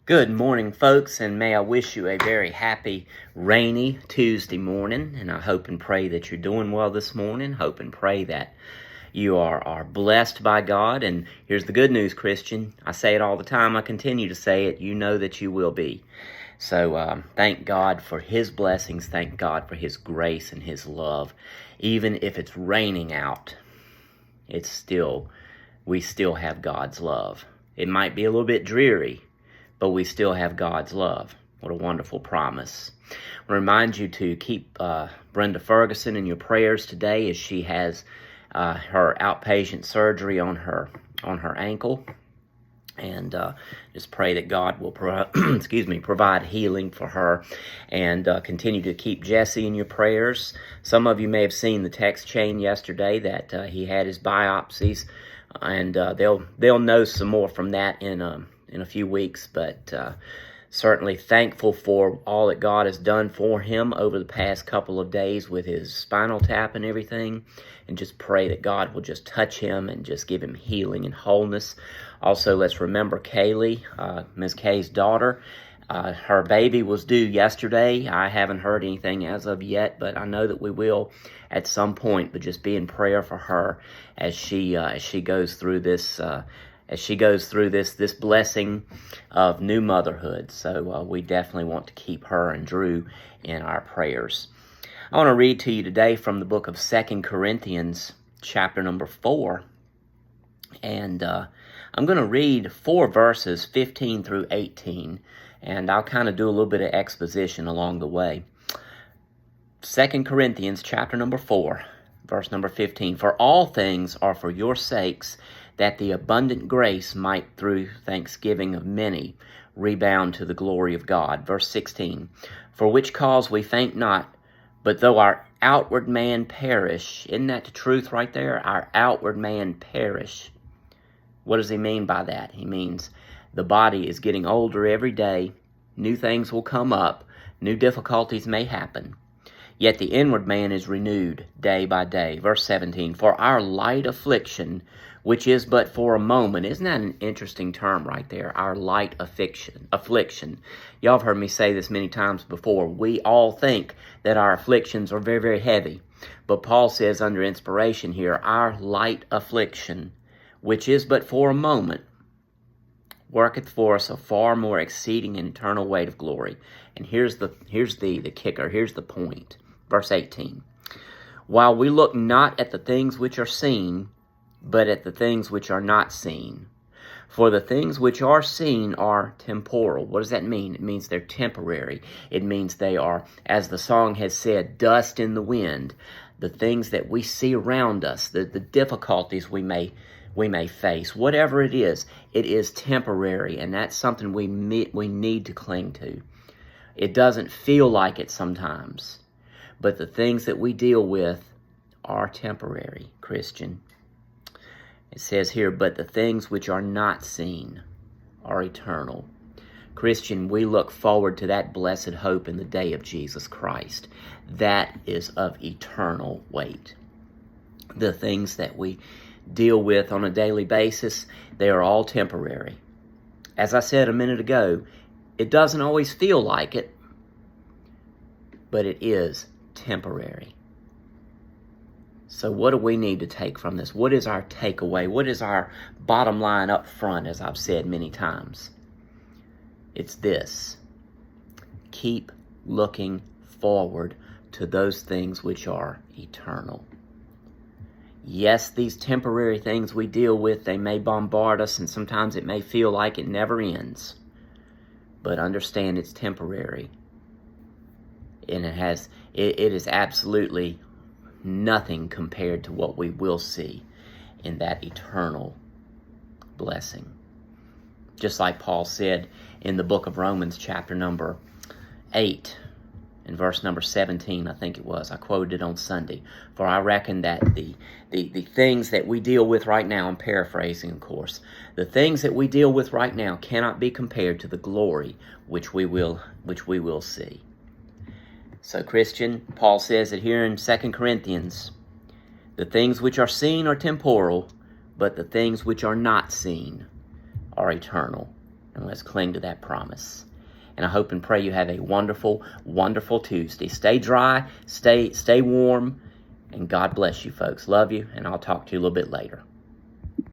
Good morning, folks, and may I wish you a very happy, rainy Tuesday morning. And I hope and pray that you're doing well this morning. Hope and pray that you are blessed by God. And here's the good news, Christian. I say it all the time. I continue to say it. You know that you will be. So thank God for His blessings. Thank God for His grace and His love. Even if it's raining out, we still have God's love. It might be a little bit dreary, but we still have God's love. What a wonderful promise. I remind you to keep Brenda Ferguson in your prayers today as she has her outpatient surgery on her ankle. And just pray that God will provide healing for her, and continue to keep Jesse in your prayers. Some of you may have seen the text chain yesterday that he had his biopsies, and they'll know some more from that in a few weeks. But certainly thankful for all that God has done for him over the past couple of days with his spinal tap and everything, and just pray that God will just touch him and just give him healing and wholeness. Also, let's remember Kaylee, Ms. Kay's daughter. Her baby was due yesterday. I haven't heard anything as of yet, but I know that we will at some point. But just be in prayer for her as she goes through this. As she goes through this blessing of new motherhood. So we definitely want to keep her and Drew in our prayers. I want to read to you today from the book of 2 Corinthians, chapter number 4. And I'm going to read 4 verses, 15 through 18. And I'll kind of do a little bit of exposition along the way. 2 Corinthians, chapter number 4, verse number 15. For all things are for your sakes, that the abundant grace might, through thanksgiving of many, rebound to the glory of God. Verse 16, for which cause we faint not, but though our outward man perish. Isn't that the truth right there? Our outward man perish. What does he mean by that? He means the body is getting older every day. New things will come up. New difficulties may happen. Yet the inward man is renewed day by day. Verse 17, for our light affliction, which is but for a moment. Isn't that an interesting term right there? Our light affliction. Y'all have heard me say this many times before. We all think that our afflictions are very, very heavy. But Paul says under inspiration here, our light affliction, which is but for a moment, worketh for us a far more exceeding and eternal weight of glory. And here's the kicker. Here's the point. Verse 18, while we look not at the things which are seen, but at the things which are not seen. For the things which are seen are temporal. What does that mean? It means they're temporary. It means they are, as the song has said, dust in the wind. The things that we see around us, the difficulties we may face, whatever it is temporary, and that's something we need to cling to. It doesn't feel like it sometimes, but the things that we deal with are temporary, Christian. It says here, but the things which are not seen are eternal. Christian, we look forward to that blessed hope in the day of Jesus Christ. That is of eternal weight. The things that we deal with on a daily basis, they are all temporary. As I said a minute ago, it doesn't always feel like it, but it is temporary. So what do we need to take from this? What is our takeaway? What is our bottom line up front, as I've said many times? It's this. Keep looking forward to those things which are eternal. Yes, these temporary things we deal with, they may bombard us, and sometimes it may feel like it never ends. But understand it's temporary. And it is absolutely nothing compared to what we will see in that eternal blessing. Just like Paul said in the book of Romans, chapter number 8, in verse number 17, I think it was. I quoted it on Sunday. For I reckon that the things that we deal with right now, I'm paraphrasing, of course, the things that we deal with right now cannot be compared to the glory which we will see. So, Christian, Paul says it here in 2 Corinthians, the things which are seen are temporal, but the things which are not seen are eternal. and let's cling to that promise. And I hope and pray you have a wonderful, wonderful Tuesday. Stay dry, stay warm, and God bless you, folks. Love you, and I'll talk to you a little bit later.